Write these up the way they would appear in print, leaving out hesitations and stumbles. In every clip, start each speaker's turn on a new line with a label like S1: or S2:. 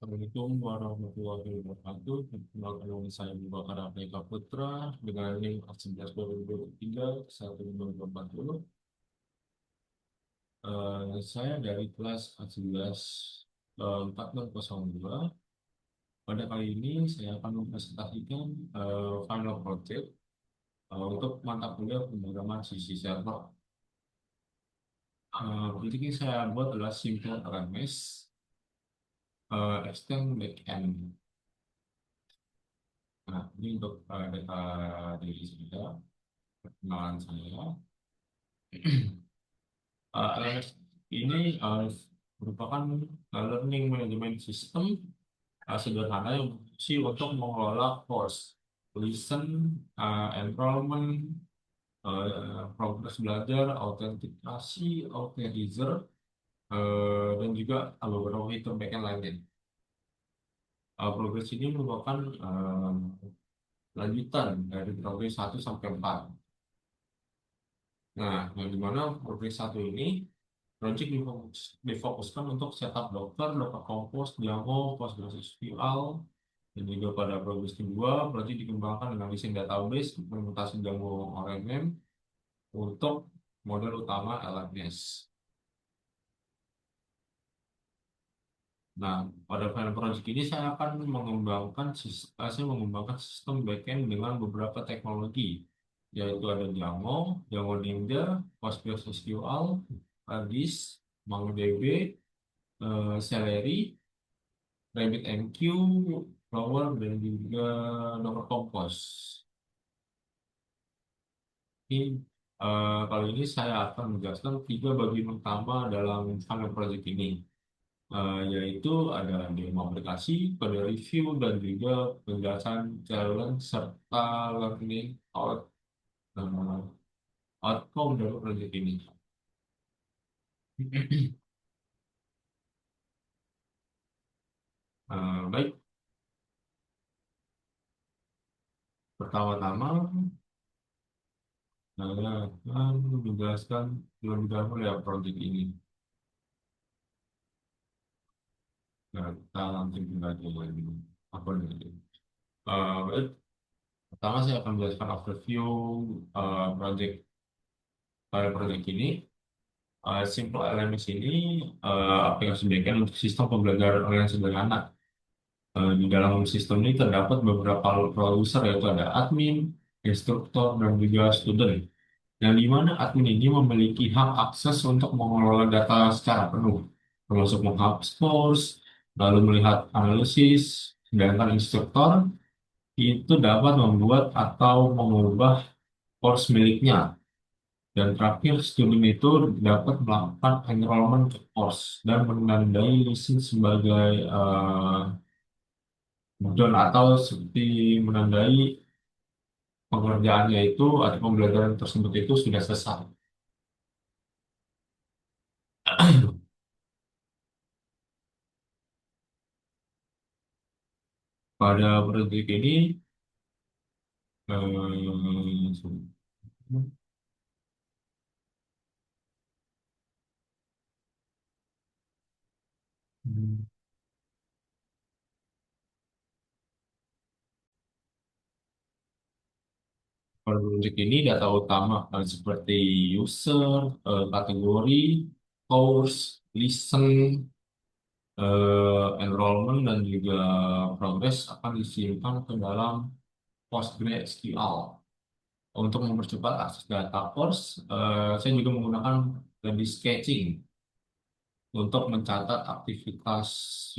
S1: Assalamualaikum warahmatullahi wabarakatuh. Perkenalkan nama saya Bakar Abeka Putra dengan NIM 11 2023 1 2040. Saya dari kelas 11 4002. Pada kali ini saya akan mempresentasikan final project untuk mata kuliah pemrograman sisi server. Project ini saya buat adalah simple RMS extend backend. Nah, ini untuk data diri saya, perkenalan saya. LMS ini merupakan learning management system sederhana yang berfungsi untuk mengelola course, listen, enrollment, progres belajar, autentikasi, authorizer, dan juga beberapa fitur backend lainnya. Progres ini merupakan lanjutan dari progres 1 sampai 4. Nah, yang dimana progres 1 ini project difokuskan untuk setup Docker, Docker Compose, Django, PostgreSQL, dan juga pada progres kedua, project dikembangkan dengan desain database, implementasi Django RMM untuk model utama LMS. Nah, pada final project ini saya mengembangkan sistem backend dengan beberapa teknologi, yaitu ada Django, Django Ninja, PostgreSQL, Redis, MongoDB, Celery, RabbitMQ, Flower, dan juga Docker Compose. Ini, kali ini saya akan menjelaskan 3 bagian utama dalam final project ini, yaitu ada demo aplikasi, kode review, dan juga penjelasan challenge serta learning uh, outcome dari project ini. Baik, pertama-tama saya akan menjelaskan lebih dahulu ya project ini. Nah, kita langsung aja lagi. Apa nih? Baik, pertama saya akan menjelaskan overview project pada project ini. Simple LMS ini aplikasi backend untuk sistem pembelajaran online sederhana. Di dalam sistem ini terdapat beberapa role user, yaitu ada admin, instruktur, dan juga student. Yang di mana admin ini memiliki hak akses untuk mengelola data secara penuh, termasuk menghapus course, lalu melihat analisis, sedangkan instruktur itu dapat membuat atau mengubah course miliknya. Dan terakhir, student itu dapat melakukan enrollment ke course dan menandai license sebagai don, atau seperti menandai pengerjaannya itu atau pembelajaran tersebut itu sudah selesai. Pada proyek ini, pada proyek ini data utama seperti user, kategori, course, listen, enrollment, dan juga progress akan disimpan ke dalam PostgreSQL. Untuk mempercepat akses data course, saya juga menggunakan Redis Sketching untuk mencatat aktivitas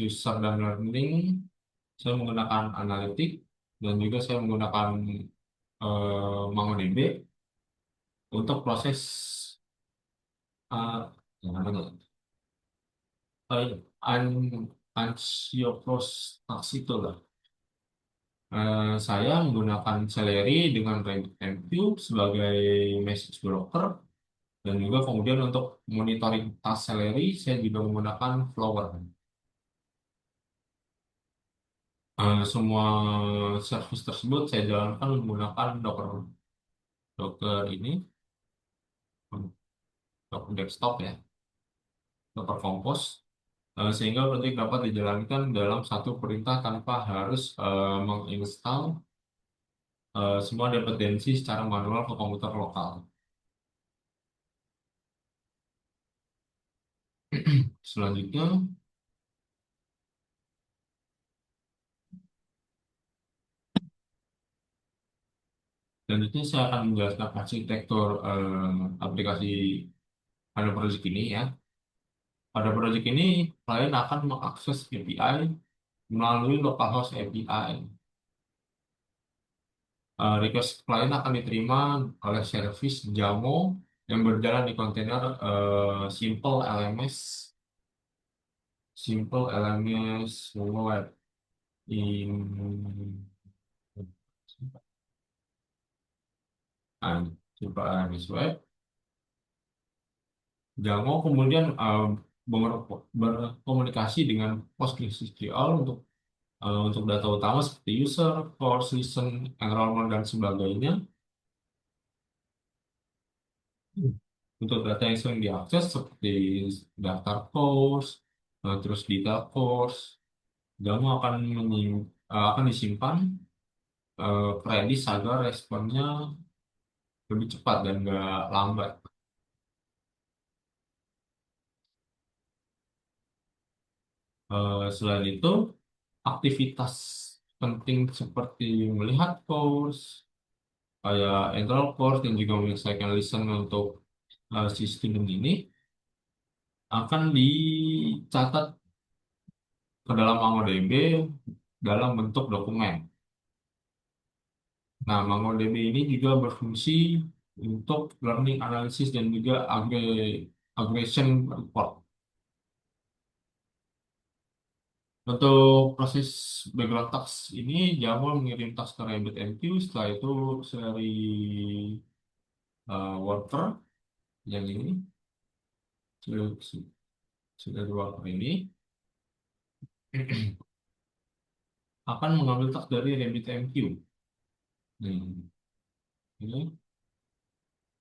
S1: user dan learning. Saya menggunakan analitik dan juga saya menggunakan MongoDB untuk proses yang mana tuh? Iya, ansiopros itu lah. Saya menggunakan Celery dengan RabbitMQ sebagai message broker, dan juga kemudian untuk monitoring task Celery saya juga menggunakan Flower. Semua service tersebut saya jalankan menggunakan Docker Docker ini, Docker desktop ya, Docker Compose. sehingga proyek dapat dijalankan dalam satu perintah tanpa harus menginstal semua dependensi secara manual ke komputer lokal. Selanjutnya, selanjutnya saya akan menjelaskan arsitektur aplikasi pada project ini ya. Pada project ini, klien akan mengakses API melalui localhost API. Request klien akan diterima oleh service Jamo yang berjalan di kontainer Simple LMS Web in Simple LMS Web. Jamo kemudian berkomunikasi dengan PostgreSQL untuk data utama seperti user, course, listen, enrollment, dan sebagainya. Untuk data yang sering diakses seperti daftar course, terus detail course, kamu akan disimpan ke Redis agar responnya lebih cepat dan nggak lambat. Selain itu, aktivitas penting seperti melihat course, kayak enroll course dan juga menyelesaikan listen untuk si student ini akan dicatat ke dalam MongoDB dalam bentuk dokumen. Nah, MongoDB ini juga berfungsi untuk learning analysis dan juga aggregation report. Untuk proses background task ini, Java mengirim task ke RabbitMQ, setelah itu dari worker yang ini, dari worker ini akan mengambil task dari RabbitMQ. Nah, ini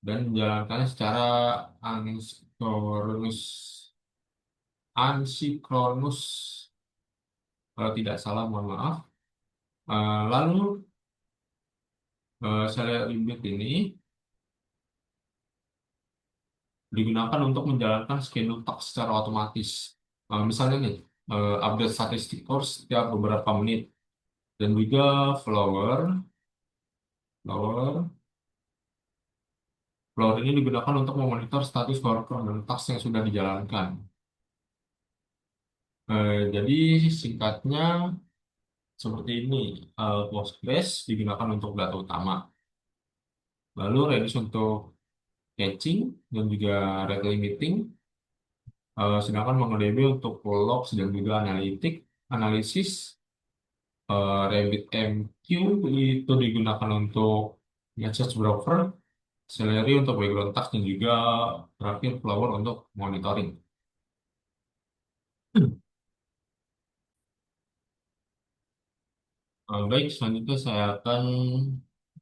S1: dan menjalankannya secara asinkronus, asinkronus kalau tidak salah, mohon maaf. Lalu saya limit ini digunakan untuk menjalankan schedule task secara otomatis. Misalnya nih, update statistik course setiap beberapa menit dan juga flower, flower, flower ini digunakan untuk memonitor status worker dan task yang sudah dijalankan. Jadi singkatnya seperti ini, Postgres digunakan untuk data utama, lalu Redis untuk caching dan juga rate limiting, sedangkan MongoDB untuk logs dan juga analisis. RabbitMQ itu digunakan untuk message broker, Celery untuk background task dan juga terakhir Flower untuk monitoring. Baik, selanjutnya saya akan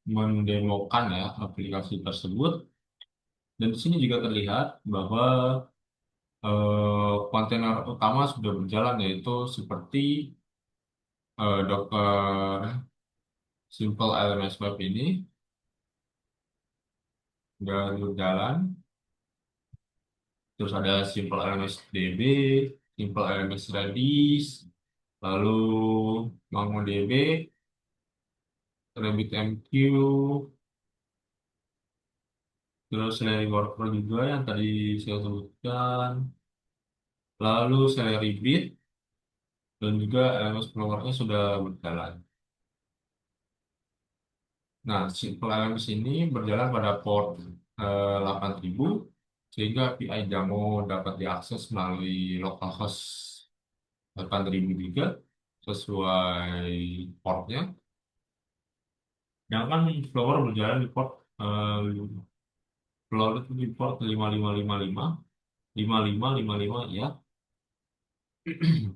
S1: mendemokan ya aplikasi tersebut. Dan di sini juga terlihat bahwa kontainer utama sudah berjalan, yaitu seperti Docker Simple LMS Web ini sudah berjalan. Terus ada Simple LMS DB, Simple LMS Redis, lalu MongoDB, RabbitMQ, terus Celery Worker juga yang tadi saya sebutkan, lalu Celery Bit, dan juga LMS Explorer-nya sudah berjalan. Nah, Simple LMS ini berjalan pada port 8000, sehingga API Jamo dapat diakses melalui localhost 8000 juga sesuai portnya. Sedangkan Flower berjalan di port Flower itu di port 5555, 5555 ya.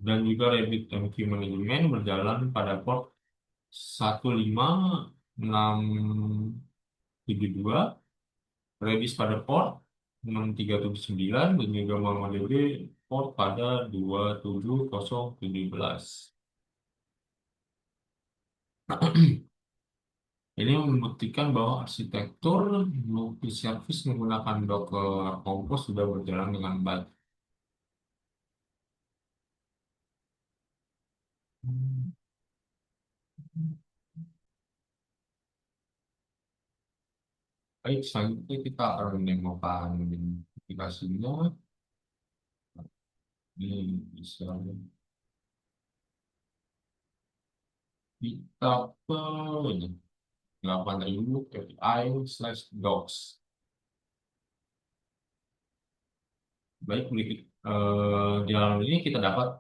S1: Dan juga RabbitMQ Management berjalan pada port 15672, Redis pada port 6379 dan juga MongoDB support pada 27017. Ini membuktikan bahwa arsitektur multi-service menggunakan Docker Compose sudah berjalan dengan baik. Baik, selanjutnya kita akan menemukan aplikasinya. Ini bisa kita ke ini, 8.000 API/docs. Baik, di dalam ini kita dapat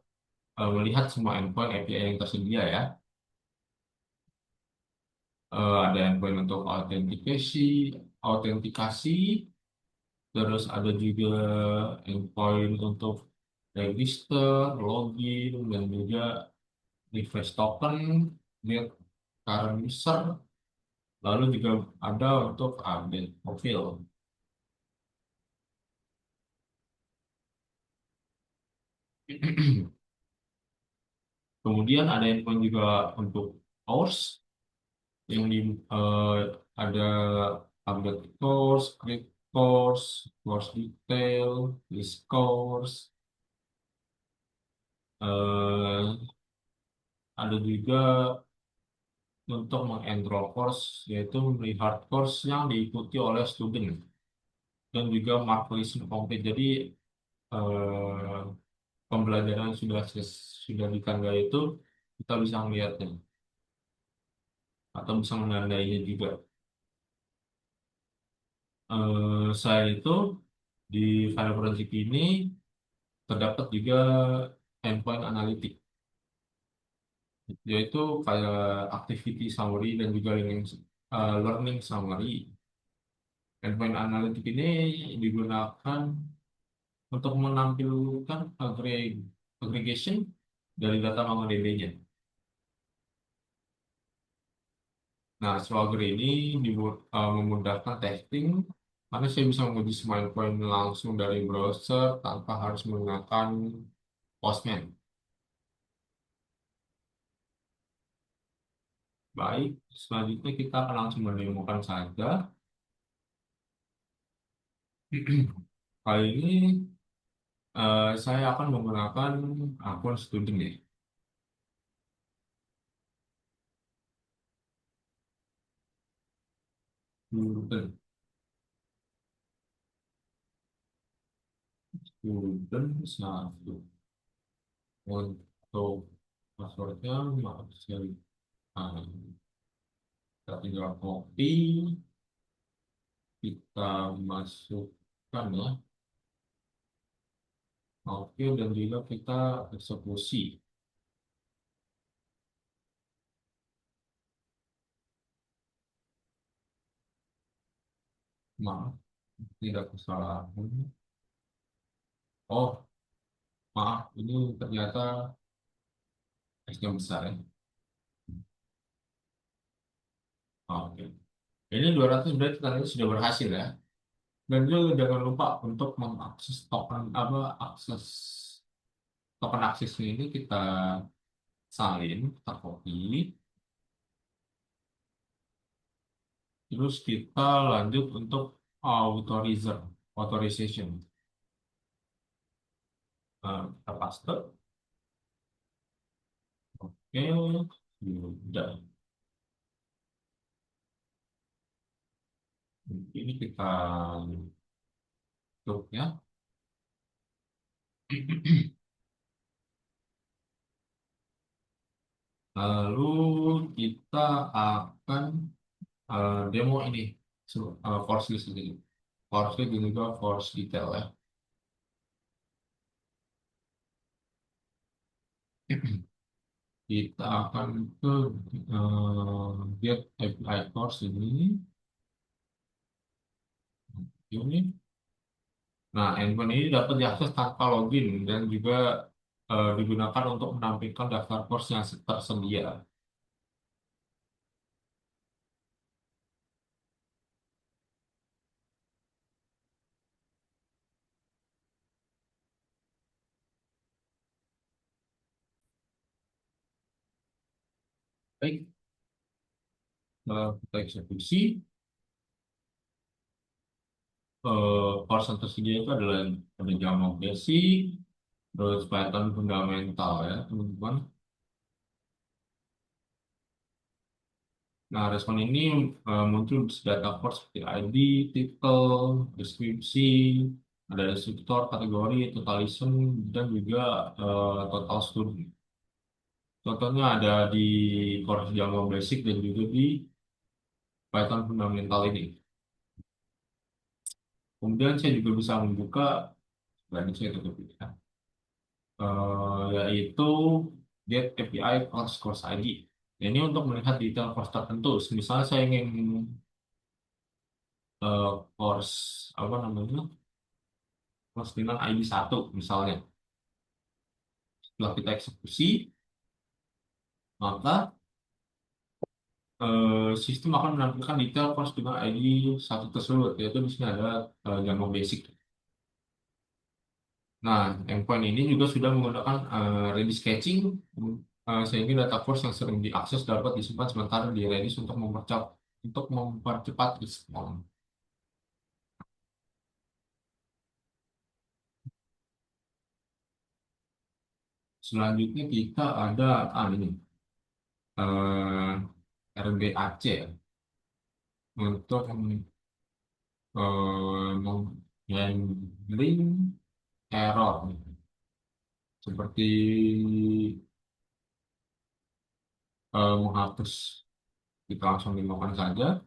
S1: melihat semua endpoint API yang tersedia ya. Ada endpoint untuk autentikasi, terus ada juga endpoint untuk register, login, dan juga refresh token, get current user, lalu juga ada untuk update profil. Kemudian ada endpoint juga untuk course yang eh, ada update course, create course, course detail, list course, eh, ada juga untuk mengenroll course, yaitu melihat course yang diikuti oleh student dan juga mark list complete. Jadi eh, pembelajaran sudah ditangga itu kita bisa melihatnya atau bisa menandainya juga. Saya itu di file project ini terdapat juga endpoint analitik, yaitu kayak activity summary dan juga learning summary. Endpoint analitik ini digunakan untuk menampilkan aggregation dari data MongoDB-nya. Nah, Swagger ini memudahkan testing karena saya bisa menguji semua endpoint langsung dari browser tanpa harus menggunakan Postman. Baik, selanjutnya kita akan langsung menemukan saja. Kali ini saya akan menggunakan akun student ya. Student, student satu. Untuk passwordnya maaf sekali. Nah, kita tinggal copy, kita masukkan ya. Oke, dan juga kita eksekusi. Maaf, tidak kesalahan. Oh, maaf, ini ternyata teksnya besar ya. Oke. Ini 200 berarti tandanya sudah berhasil ya. Dan juga jangan lupa untuk mengakses token apa akses token aksesnya ini kita salin, kita copy, terus kita lanjut untuk authorization. Kita paste. Oke, sudah. Ini kita tutup ya. Lalu kita akan demo ini, force list ini. Force list dan juga force detail ya. Kita akan ke get API force ini. Ini. Nah, endpoint ini dapat diakses tanpa login dan juga digunakan untuk menampilkan daftar course yang tersedia. Baik, kita eksekusi. Course yang tersedia itu adalah ada Java Basic, terus Python fundamental ya teman-teman. Nah, respon ini muncul di data course seperti ID, titel, deskripsi, ada deskriptor, kategori, totalism, dan juga total student. Contohnya ada di course Java Basic dan juga di Python fundamental ini. Kemudian saya juga bisa membuka, dan saya tutup ya, yaitu Get API Course ID. Ini untuk melihat detail course tertentu. Misalnya saya ingin course apa namanya, course dengan ID 1 misalnya. Setelah kita eksekusi, maka sistem akan menampilkan detail course dengan ID 1 tersebut, yaitu di sini ada Django Basic. Nah, endpoint ini juga sudah menggunakan Redis caching, sehingga data course yang sering diakses dapat disimpan sementara di Redis untuk mempercepat respon. Selanjutnya kita ada ini RBAC ya, untuk handling error seperti menghapus. Kita langsung dimakan saja.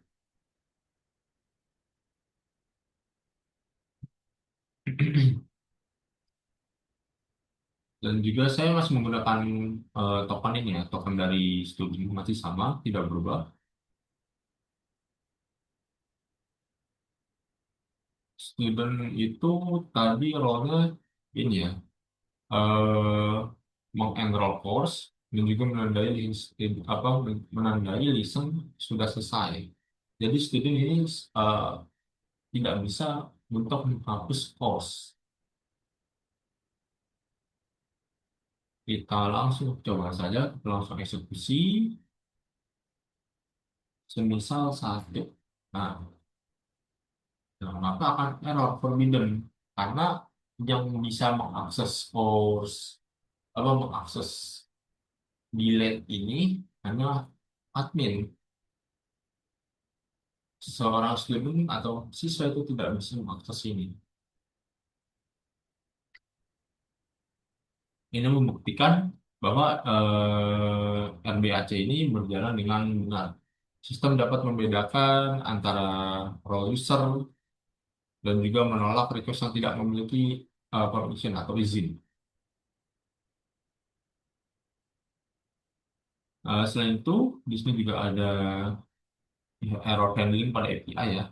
S1: Dan juga saya masih menggunakan token ini ya, token dari studi masih sama, tidak berubah. Student itu tadi role-nya ini ya, eh mengenroll course dan juga menandai listen sudah selesai. Jadi student ini eh, tidak bisa untuk menghapus course. Kita langsung coba saja, kita langsung eksekusi, semisal satu. Nah, maka akan error forbidden karena yang bisa mengakses course apa mengakses delete ini hanya admin. Seorang student atau siswa itu tidak bisa mengakses ini. Ini membuktikan bahwa RBAC ini berjalan dengan benar. Sistem dapat membedakan antara role user dan juga menolak request yang tidak memiliki permission atau izin. Selain itu, di sini juga ada error handling pada API ya.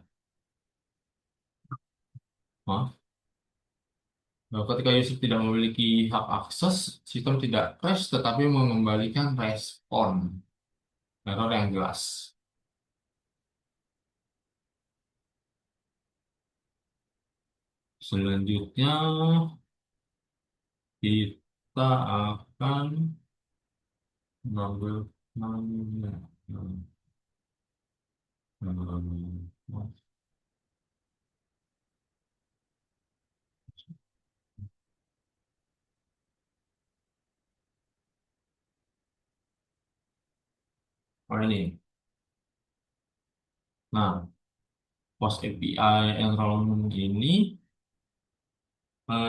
S1: Maaf. Ketika user tidak memiliki hak akses, sistem tidak crash tetapi mengembalikan respon error yang jelas. Selanjutnya, kita akan mengambil ini. Nah, post API enrollment ini,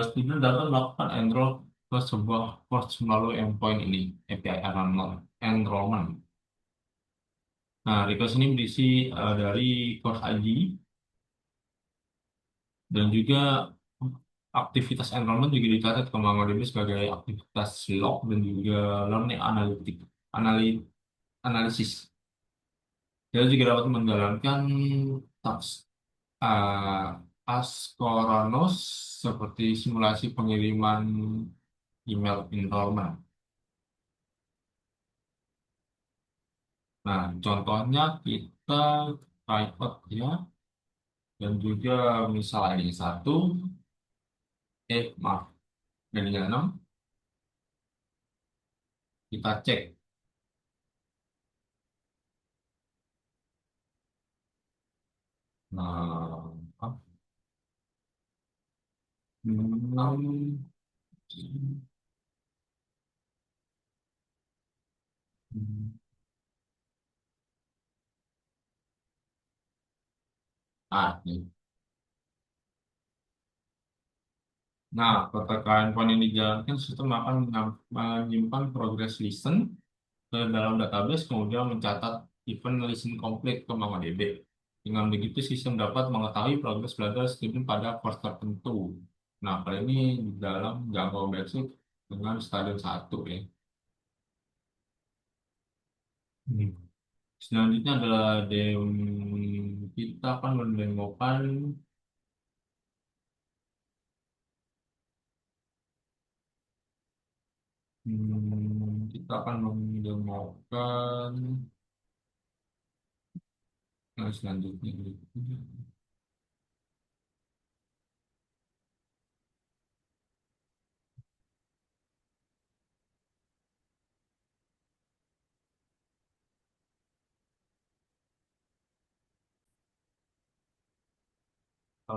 S1: student dapat melakukan enroll ke sebuah course melalui endpoint ini, API enrollment. Nah, request ini berisi dari course ID dan juga aktivitas enrollment juga dicatat ke MongoDB sebagai aktivitas log dan juga learning analisis. Kita juga dapat menjalankan task Ascoronos seperti simulasi pengiriman email enrollment. Nah, contohnya kita try out ya, dan juga misalnya ini satu, maaf, dan ini 6, kita cek Nah, apa? Hmm, nih. Nah, ketika endpoint ini dijalankan, sistem akan menyimpan progress listen ke dalam database, kemudian mencatat event listen complete ke MongoDB. Dengan begitu, sistem dapat mengetahui progres belajar student pada course tertentu. Nah, kali ini di dalam Django Basic dengan stadium satu ya. Hmm. Selanjutnya adalah kita akan mendemokan kita akan mendemokan yang selanjutnya.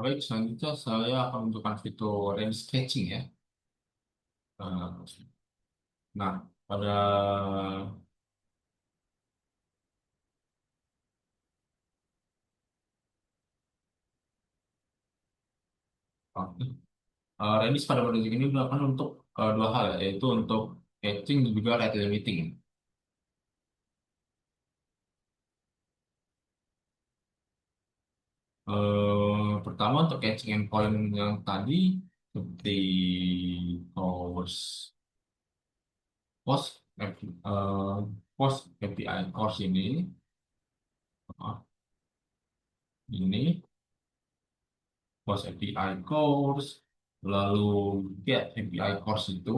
S1: Baik, selanjutnya saya akan menunjukkan fitur range sketching ya. Eh, Nah, pada range pada project ini digunakan untuk dua hal ya, yaitu untuk sketching dan juga rate limiting. Pertama untuk catching endpoint yang tadi seperti course post post API course uh, ini post API course, lalu get API course itu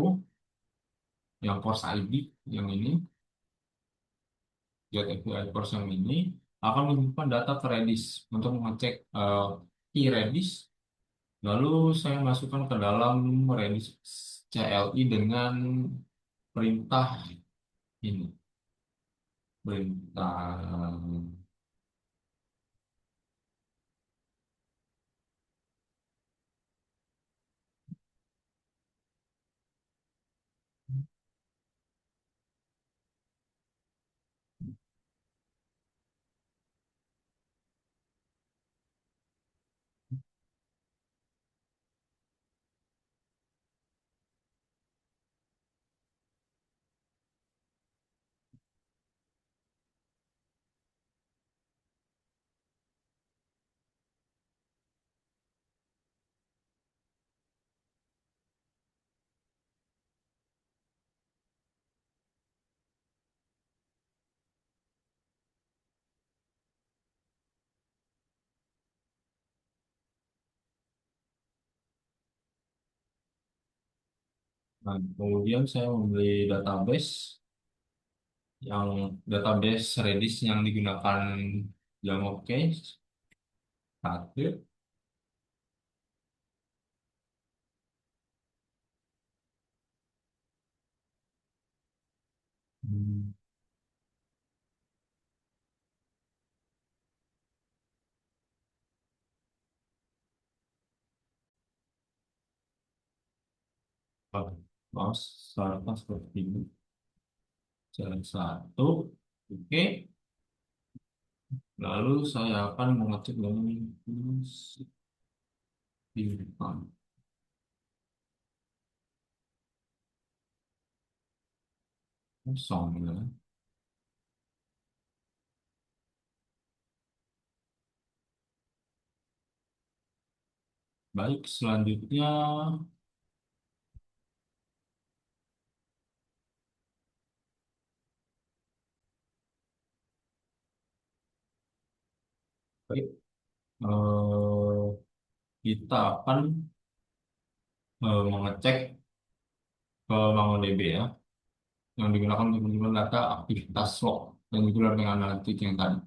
S1: yang course ID yang ini, get API course yang ini akan menyimpan data ke Redis untuk mengecek key Redis. Lalu saya masukkan ke dalam Redis CLI dengan perintah ini, perintah. Nah, kemudian saya membeli database Redis yang digunakan Django Case satu. Hmm, Mas, syaratnya seperti ini. Jalan satu, oke. Lalu saya akan mengecek dengan simpan kosong ya. Baik, selanjutnya baik, eh, kita akan mengecek ke MongoDB ya, yang digunakan untuk menyimpan data aktivitas log dan juga dengan analitik yang tadi.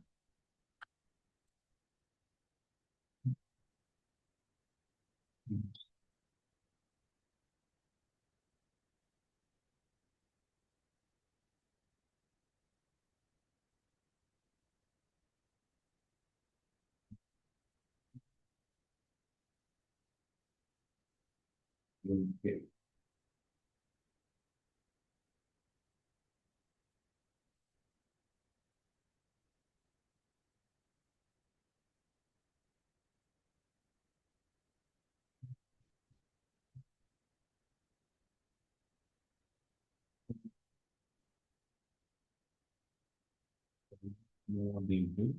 S1: Oke. Mau review.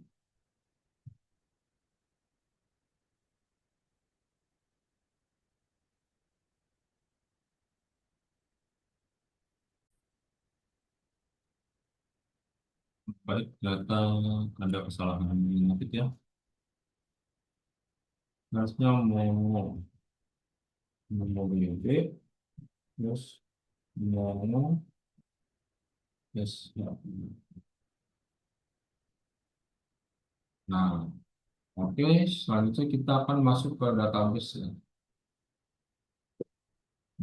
S1: Baik, data ada kesalahan nanti ya. Harusnya mau BB, terus mau yes, ya. Nah, oke, selanjutnya kita akan masuk ke database ya.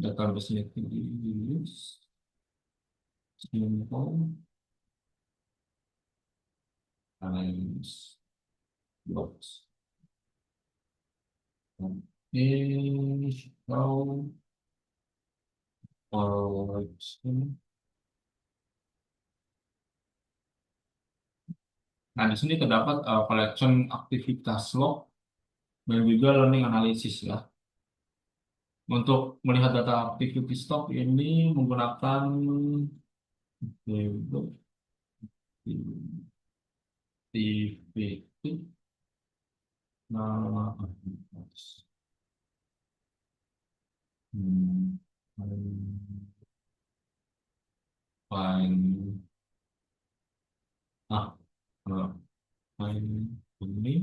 S1: Database-nya itu simple times blocks. Oke, so collection. Nah, di sini terdapat collection aktivitas log dan juga learning analysis ya. Untuk melihat data activity stock ini menggunakan table activity nah, hmm, find ah eh, find ini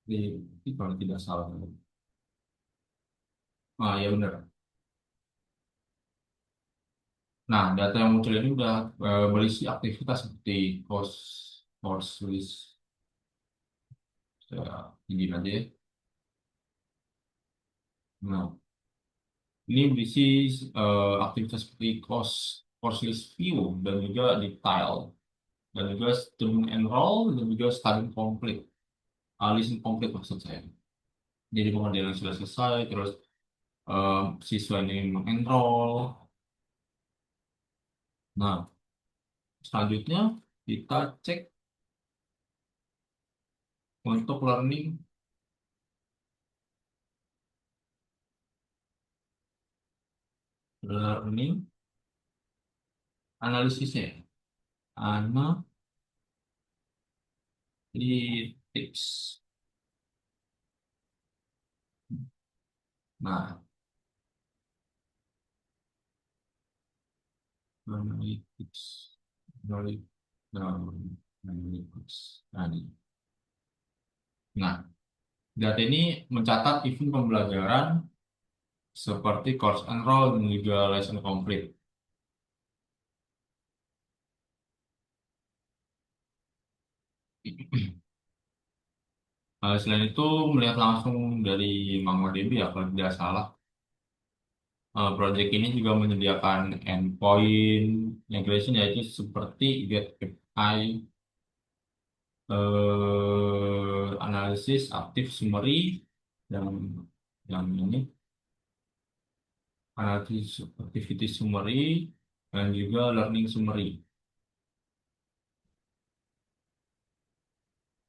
S1: ini ini kalau tidak salah. Ah ya benar. Nah, data yang muncul ini udah berisi aktivitas seperti cost, course list, ya, ini aja ya. Nah, ini berisi aktivitas seperti cost, course list view dan juga detail dan juga student enroll dan juga study complete, list complete maksud saya. Jadi pembelajaran sudah selesai, terus siswa ini mengenroll. Nah, selanjutnya kita cek untuk learning analisisnya. Analytics. Nah, analytics, analytics, analytics. Nah, data ini mencatat event pembelajaran seperti course enroll dan juga lesson complete. Selain itu, melihat langsung dari MongoDB ya, kalau tidak salah. Project ini juga menyediakan endpoint integration yaitu seperti get API, analisis, active summary, yang ini analisis activity summary dan juga learning summary.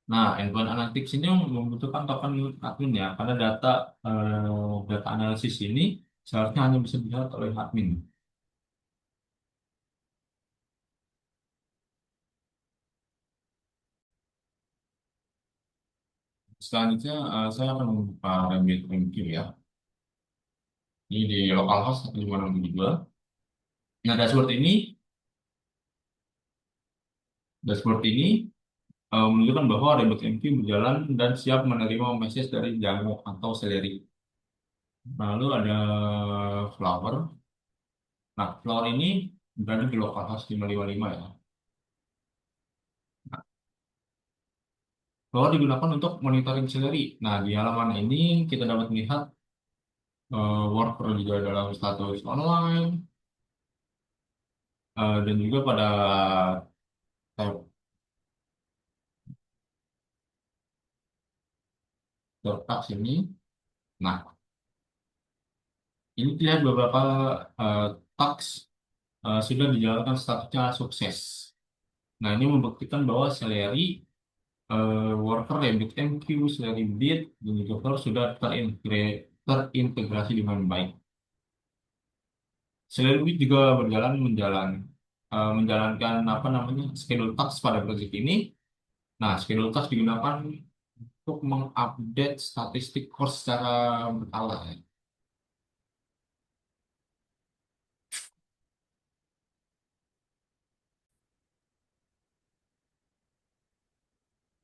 S1: Nah, endpoint analytics ini membutuhkan token admin ya, karena data analisis ini seharusnya hanya bisa dilihat oleh admin. Selanjutnya, saya akan membuka RabbitMQ ya. Ini di localhost 1562. Nah, dashboard ini menunjukkan bahwa RabbitMQ berjalan dan siap menerima message dari Django atau Celery. Lalu ada Flower. Nah, Flower ini berada di localhost 555 ya. Nah, Flower digunakan untuk monitoring Celery. Nah, di halaman ini kita dapat melihat worker juga dalam status online dan juga pada tab instruktur tax ini. Nah, ini terlihat beberapa eh, tax sudah dijalankan statusnya sukses. Nah, ini membuktikan bahwa Celery worker RabbitMQ, Celery Bit, dan juga Flow sudah terintegrasi dengan baik. Celery Bit juga menjalankan apa namanya schedule task pada proyek ini. Nah, schedule task digunakan untuk mengupdate statistik course secara berkala, ya.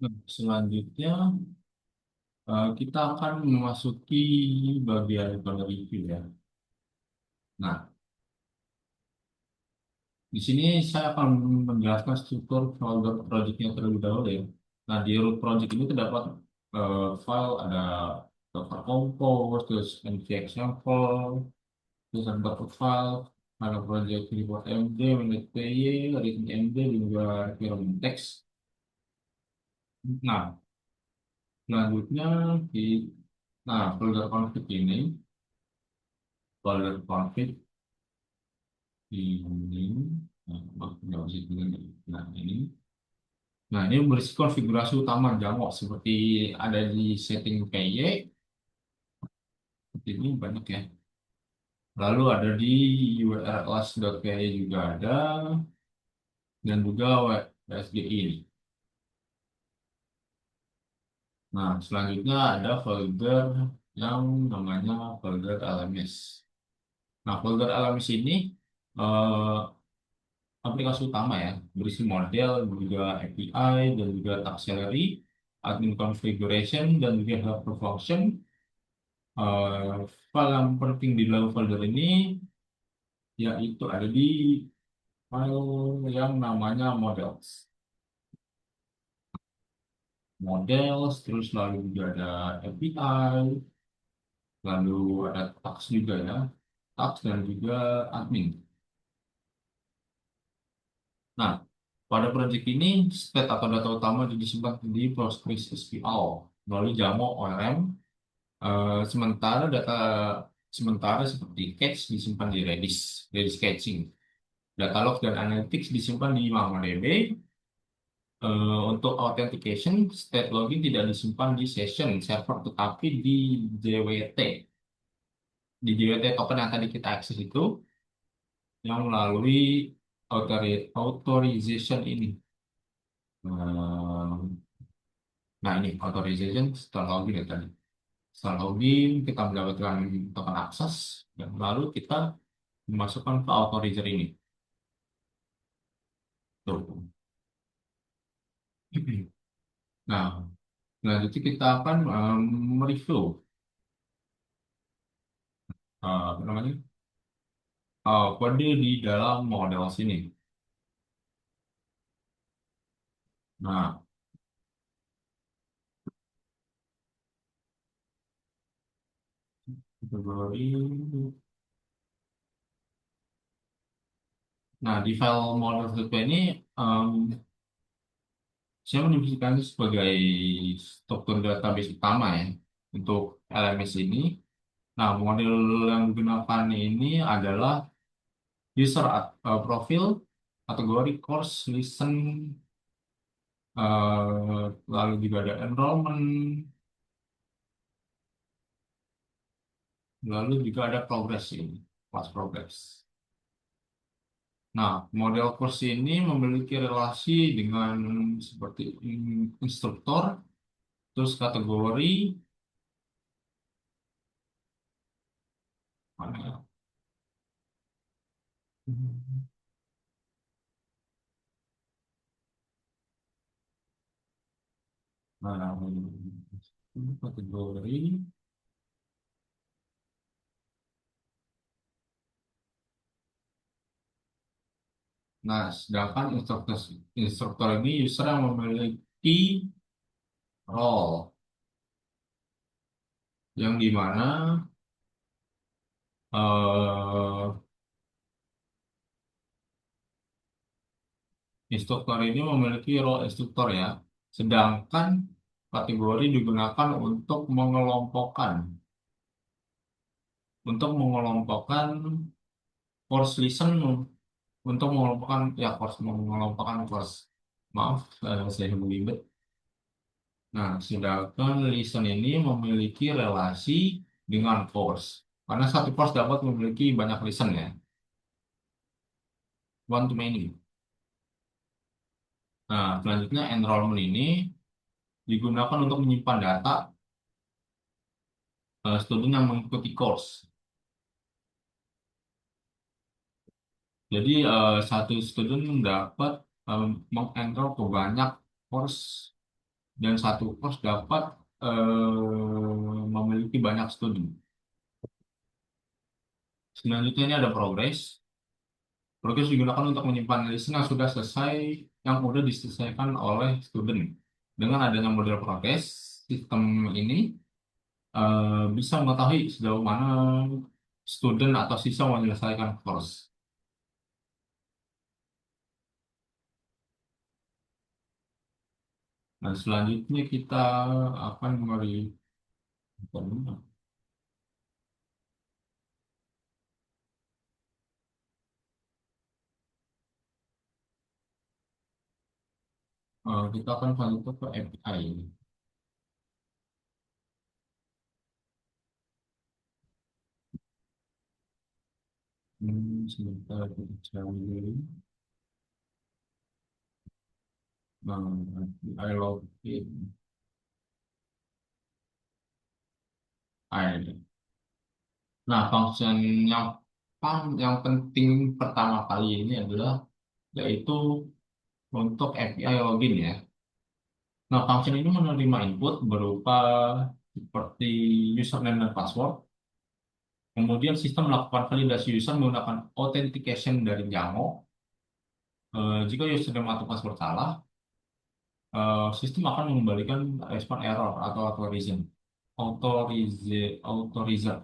S1: Nah, selanjutnya kita akan memasuki bagian code review, ya. Nah, di sini saya akan menjelaskan struktur folder projectnya terlebih dahulu, ya. Nah, di root project ini terdapat file ada Docker Compose, terus npx example, terus ada Docker file, ada project report md, manage.py, readme md, dan juga requirement text. Nah, selanjutnya di nah folder config ini, nggak bisa ini. Nah, ini. Nah, ini berisi konfigurasi utama Django seperti ada di setting PY, seperti ini banyak, ya. Lalu ada di urls.py juga ada, dan juga WSGI ini. Nah, selanjutnya ada folder yang namanya folder LMS. Nah, folder LMS ini eh, aplikasi utama, ya, berisi model, juga API, dan juga auxiliary, admin configuration, dan juga helper function. Eh, File yang penting di dalam folder ini yaitu ada di file yang namanya models, terus lalu juga ada API, lalu ada tax juga, ya, tax dan juga admin. Nah, pada project ini state atau data utama disimpan di PostgreSQL melalui Jamo ORM. Sementara sementara seperti cache disimpan di Redis caching. Data log dan analytics disimpan di MongoDB. Untuk authentication, state login tidak disimpan di session server tetapi di JWT. Di JWT token yang tadi kita akses itu yang melalui authorization ini. Eh, Nah, ini authorization setelah login, ya, tadi. Setelah login, kita mendapatkan token akses, dan lalu kita memasukkan ke authorizer ini. Tuh. Nah, selanjutnya kita akan mereview apa namanya kode di dalam model sini. Nah, kategori. Nah, di file model satu ini em, saya mendefinisikan sebagai struktur database utama, ya, untuk LMS ini. Nah, model yang digunakan ini adalah user profile, kategori course, listen, lalu juga ada enrollment, lalu juga ada progress ini, kelas progress. Nah, model course ini memiliki relasi dengan seperti instruktur, terus kategori, mana ya? Nah, kategori. Nah, sedangkan instruktur ini user yang memiliki role, yang dimana instruktur ini memiliki role instruktur, ya. Sedangkan kategori digunakan untuk mengelompokkan course listen, untuk mengelompokkan ya mengelompokkan course. Maaf, saya belibet. Nah, sedangkan listen ini memiliki relasi dengan course. Karena satu course dapat memiliki banyak listen ya, one to many. Nah, selanjutnya enrollment ini digunakan untuk menyimpan data student yang mengikuti course. Jadi satu student dapat mengenroll ke banyak course dan satu course dapat memiliki banyak studi. Selanjutnya ini ada progress. Progress digunakan untuk menyimpan listen yang sudah selesai, yang sudah diselesaikan oleh student. Dengan adanya model progress, sistem ini bisa mengetahui sejauh mana student atau siswa menyelesaikan course. Nah, selanjutnya kita akan kita akan lanjut ke API. Sebentar kita cari dulu. Nah, API login. API. Nah, function yang yang penting pertama kali ini adalah yaitu untuk API login ya. Nah, function ini menerima input berupa seperti username dan password. Kemudian sistem melakukan validasi user menggunakan authentication dari Django. Jika username atau password salah, sistem akan mengembalikan respon error atau authorizer.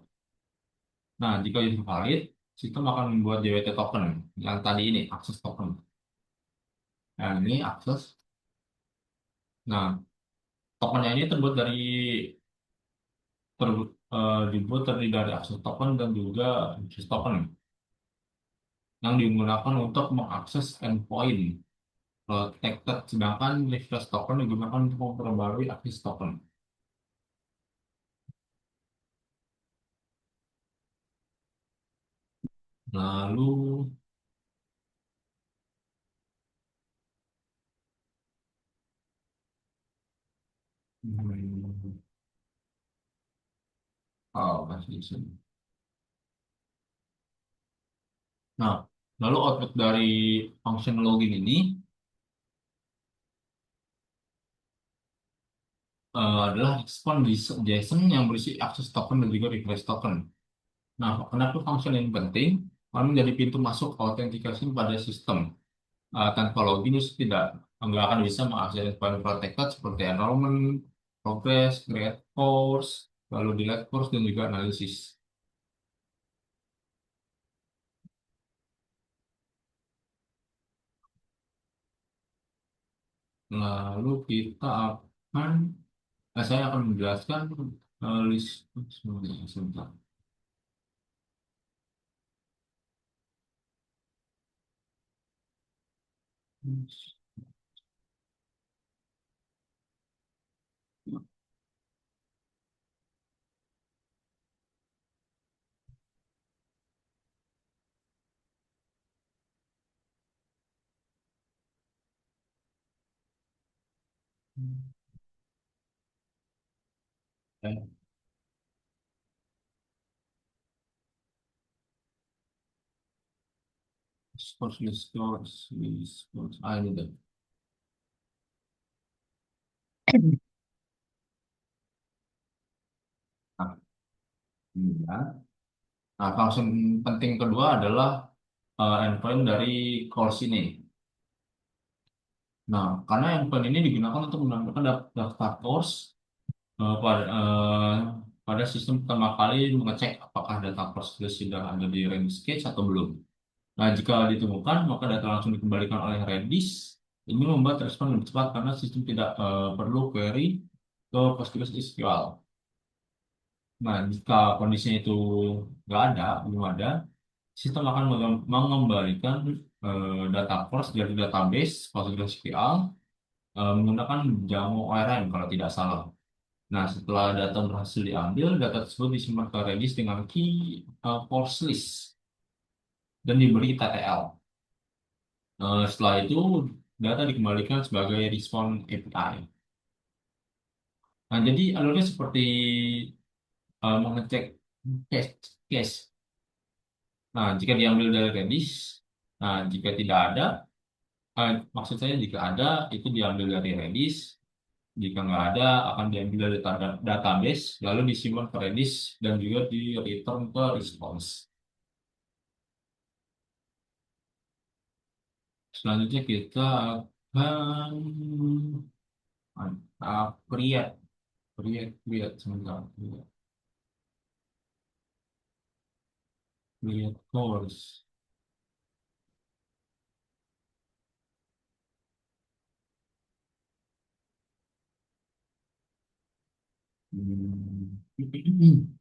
S1: Nah, jika itu valid, sistem akan membuat JWT token yang tadi ini, akses token. Nah, ini akses. Nah, tokennya ini terdiri dari akses token dan juga access token yang digunakan untuk mengakses endpoint protected, sedangkan refresh token digunakan untuk memperbarui akses token. Lalu, hmm, masih di sini. Nah, lalu output dari function login ini adalah respon di JSON yang berisi akses token dan juga refresh token. Nah, kenapa function ini penting? Karena menjadi pintu masuk authentication pada sistem. Tanpa login itu nggak akan bisa mengakses endpoint protected seperti enrollment, progress, create course, lalu delete course dan juga analisis. Lalu saya akan menjelaskan list sebentar. Eh, Course. Ini deh. Nah, ini ya. Nah, function penting kedua adalah endpoint dari course ini. Nah, karena endpoint ini digunakan untuk menambahkan daftar course pada sistem pertama kali mengecek apakah data course itu sudah ada di Redis Sketch atau belum. Nah, jika ditemukan, maka data langsung dikembalikan oleh Redis. Ini membuat respon lebih cepat karena sistem tidak perlu query ke PostgreSQL. Nah, jika kondisinya itu nggak ada, belum ada, sistem akan mengembalikan data course dari database PostgreSQL menggunakan Django ORM kalau tidak salah. Nah, setelah data berhasil diambil, data tersebut disimpan ke Redis dengan key course list dan diberi TTL. Setelah itu, data dikembalikan sebagai response API. Nah, jadi alurnya seperti mengecek cache, cache. Nah, jika diambil dari Redis, nah jika tidak ada, maksud saya jika ada itu diambil dari Redis, jika nggak ada akan diambil dari database, lalu disimpan ke Redis dan juga di return ke response. Selanjutnya kita akan create, create sebentar, create course. Hmm.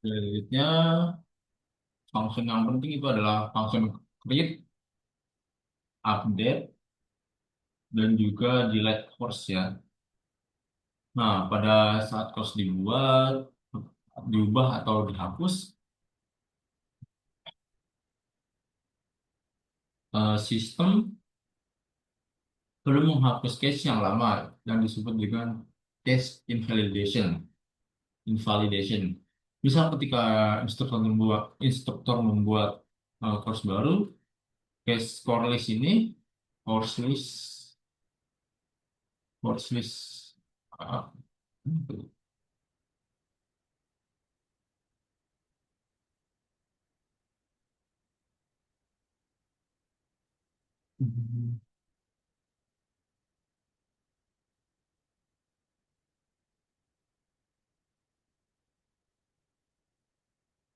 S1: Selanjutnya, function yang penting itu adalah function create, update, dan juga delete course ya. Nah, pada saat course dibuat, diubah atau dihapus, sistem perlu menghapus cache yang lama yang disebut dengan cache invalidation. Invalidation. Misal ketika instruktur membuat course baru, cache core list ini, course list, course list, ah,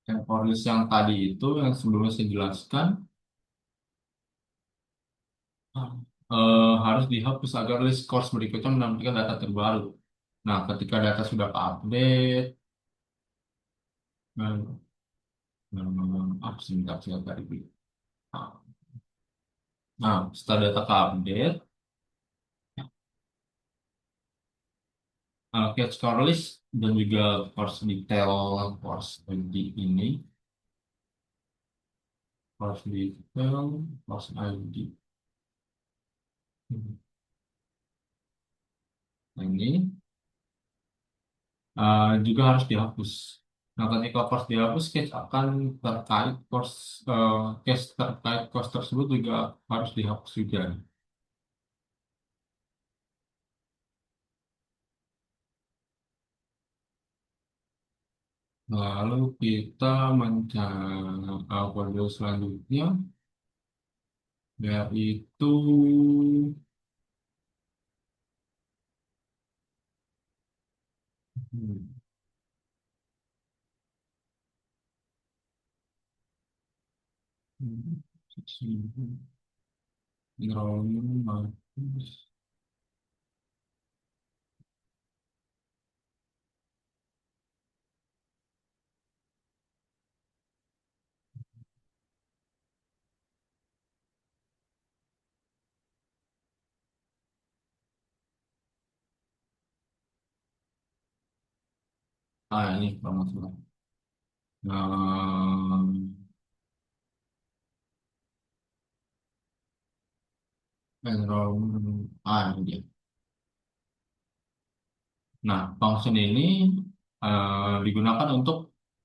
S1: yang core list yang tadi itu yang sebelumnya saya jelaskan harus dihapus agar list course berikutnya menampilkan data terbaru. Nah, ketika data sudah update, sebentar saya tadi. Nah, setelah data update, catch core list dan juga course detail course ID ini, course detail, course ID ini juga harus dihapus. Nah, ketika course dihapus, cache akan terkait course cache terkait course tersebut juga harus dihapus juga. Lalu kita mencari kode selanjutnya yaitu hmm, enrollment. Ini permasalahan. Nah, enrollment. Ini dia. Nah, function ini digunakan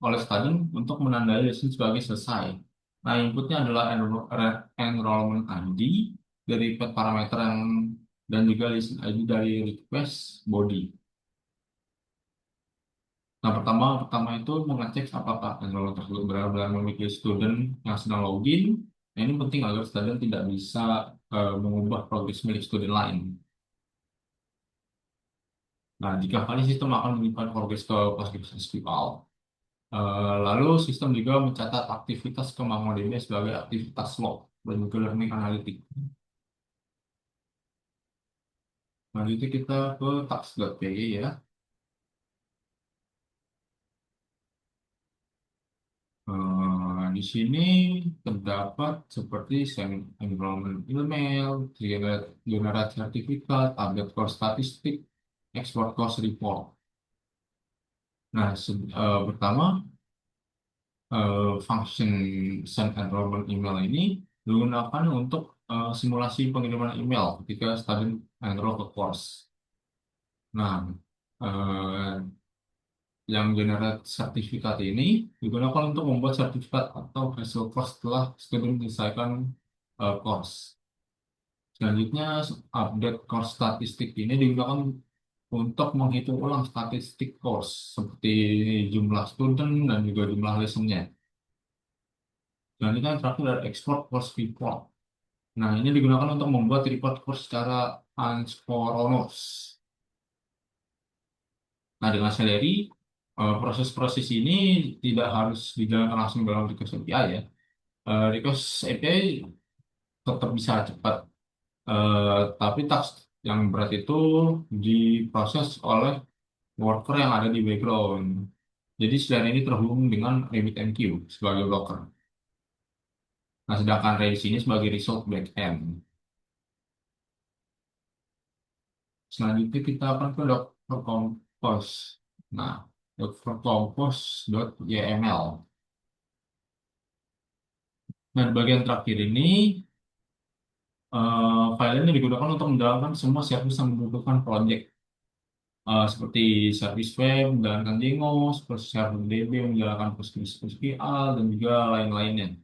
S1: oleh student untuk menandai lesson sebagai selesai. Nah, inputnya adalah enrollment ID dari parameter yang dan juga listen ID dari request body. Nah, pertama itu mengecek apakah enrollment tersebut benar-benar memiliki student yang sedang login. Nah, ini penting agar student tidak bisa mengubah progres milik student lain. Nah, jika kali sistem akan menyimpan progres ke PostgreSQL. Lalu sistem juga mencatat aktivitas ke MongoDB sebagai aktivitas log dan juga learning analytic. Selanjutnya kita ke tax.py ya. Di sini terdapat seperti send enrollment email, generate sertifikat, update course statistik, export course report. Nah, pertama function send enrollment email ini digunakan untuk simulasi pengiriman email ketika student enroll ke course. Nah, eh, yang generate sertifikat ini digunakan untuk membuat sertifikat atau hasil course setelah student menyelesaikan course. Selanjutnya, update course statistik ini digunakan untuk menghitung ulang statistik course seperti jumlah student dan juga jumlah lessonnya. Selanjutnya, yang terakhir ada export course report. Nah, ini digunakan untuk membuat report course secara asynchronous. Nah, dengan Celery, proses-proses ini tidak harus dijalankan langsung dalam request API ya. Request API tetap bisa cepat, tapi task yang berat itu diproses oleh worker yang ada di background. Jadi selain ini terhubung dengan RabbitMQ sebagai blocker. Nah, sedangkan Redis ini sebagai result backend. Selanjutnya kita akan ke Docker Compose. Nah, Docker Compose.yml. Nah, di bagian terakhir ini, file ini digunakan untuk menjalankan semua service yang membutuhkan project. Seperti service web, menjalankan Django, seperti server DB, menjalankan PostgreSQL, dan juga lain-lainnya.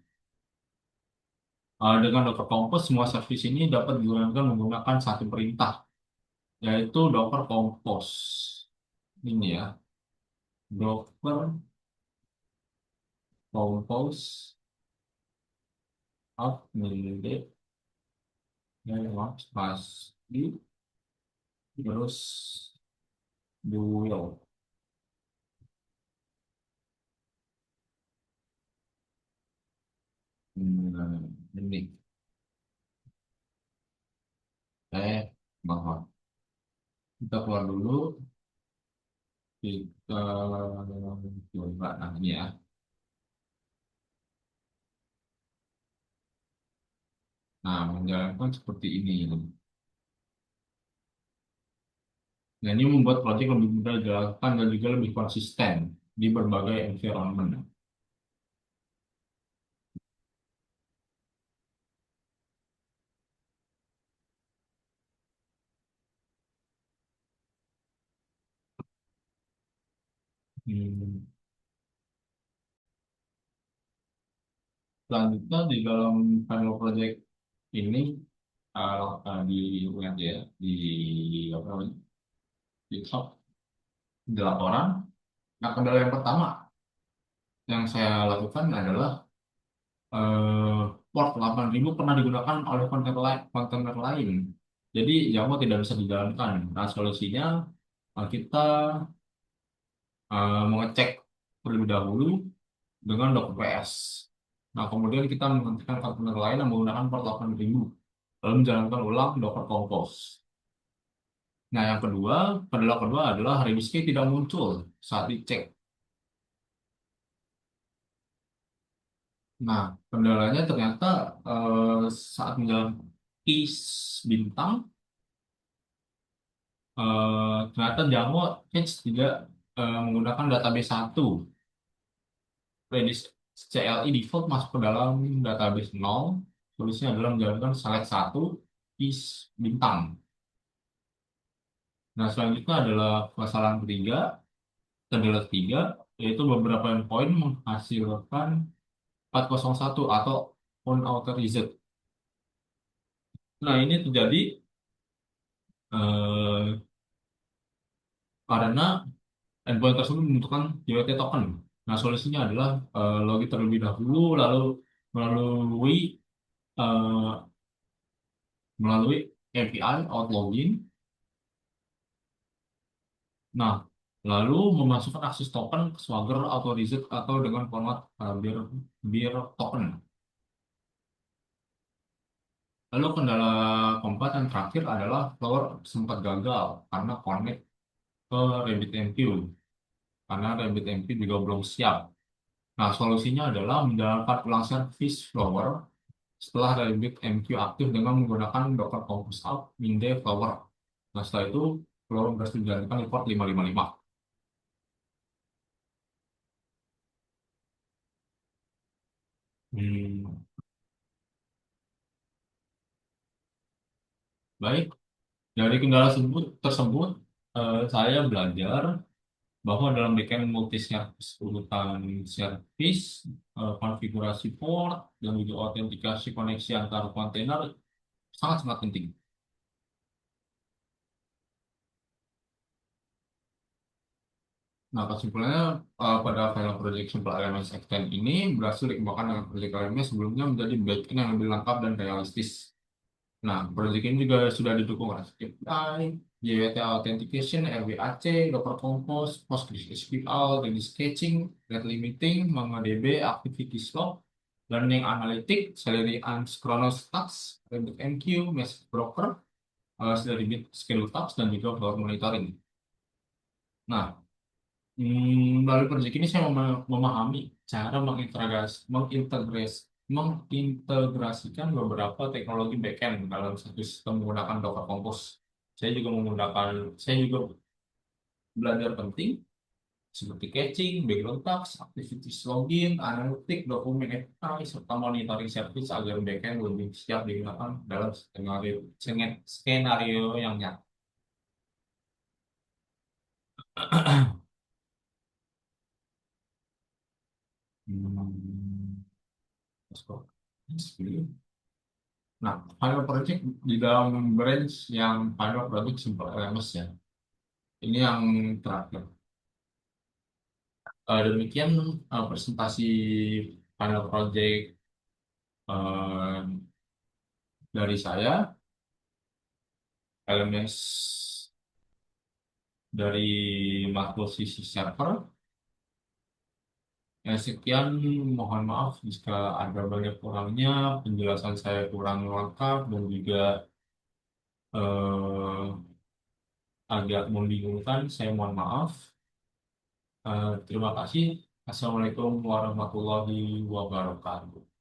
S1: Dengan Docker Compose, semua service ini dapat digunakan menggunakan satu perintah, yaitu Docker Compose. Ini ya, Docker Compose update pas di terus duel. Ini bahwa kita keluar dulu, kita coba nah ini ya. Nah, menjalankan seperti ini. Nah, ini membuat proyek lebih mudah dijalankan dan juga lebih konsisten di berbagai environment. Hmm. Selanjutnya di dalam panel project ini di lihat ya di apa namanya GitHub di laporan. Nah, kendala yang pertama yang saya lakukan adalah eh, port 8000 pernah digunakan oleh kontainer lain. Jadi Java tidak bisa dijalankan. Nah, solusinya kita mengecek terlebih dahulu dengan Docker PS. Nah, kemudian kita menghentikan kontainer lain yang menggunakan port 8000, lalu menjalankan ulang Docker Compose. Nah, yang kedua, kendala kedua adalah Redis-Key tidak muncul saat dicek. Nah, kendalanya ternyata saat menjalankan keys bintang, ternyata Django Edge tidak menggunakan database satu. Redis CLI default masuk ke dalam database 0. Solusinya adalah menjalankan select satu keys bintang. Nah, selanjutnya adalah kesalahan ketiga, kendala ketiga, yaitu beberapa endpoint menghasilkan 401 atau unauthorized. Nah, ini terjadi eh, karena endpoint tersebut membutuhkan JWT token. Nah, solusinya adalah login terlebih dahulu, lalu melalui eh, melalui API outlogin. Nah, lalu memasukkan akses token ke Swagger Authorized atau dengan format bir token. Lalu kendala keempat yang terakhir adalah Flower sempat gagal karena connect ke RabbitMQ, karena RabbitMQ juga belum siap. Nah, solusinya adalah menjalankan ulang service Flower setelah RabbitMQ aktif dengan menggunakan Docker Compose Up Minde Flower. Nah, setelah itu Flower berhasil dijalankan report 555. Hmm, baik. Dari kendala tersebut, saya belajar bahwa dalam backend multi-service urutan service, konfigurasi port, dan juga autentikasi koneksi antar kontainer sangat-sangat penting. Nah, kesimpulannya pada final project Simple LMS Extend ini berhasil dikembangkan dengan project LMS sebelumnya menjadi backend yang lebih lengkap dan realistis. Nah, project ini juga sudah didukung oleh API, JWT Authentication, RWAC, Docker Compose, PostgreSQL, Redis Caching, Rate Limiting, MongoDB, Activities Log, Learning Analytics, Celery Chronos Task, RabbitMQ, Message Broker, Celery Schedule Task, dan juga Cloud Monitoring. Nah, melalui proyek ini saya memahami cara mengintegrasikan beberapa teknologi backend dalam satu sistem menggunakan Docker Compose. Saya juga belajar penting seperti caching, background task, activities login, analitik, dokumen API, serta monitoring service agar backend lebih siap digunakan dalam skenario yang nyata. Hmm, let's go. Nah, Final Project di dalam branch yang Final Project Simple LMS ya. Ini yang terakhir. Demikian presentasi Final Project eh, dari saya, LMS dari makro sisi server. Ya, sekian, mohon maaf jika ada banyak kurangnya, penjelasan saya kurang lengkap dan juga eh, agak membingungkan. Saya mohon maaf. Terima kasih. Assalamualaikum warahmatullahi wabarakatuh.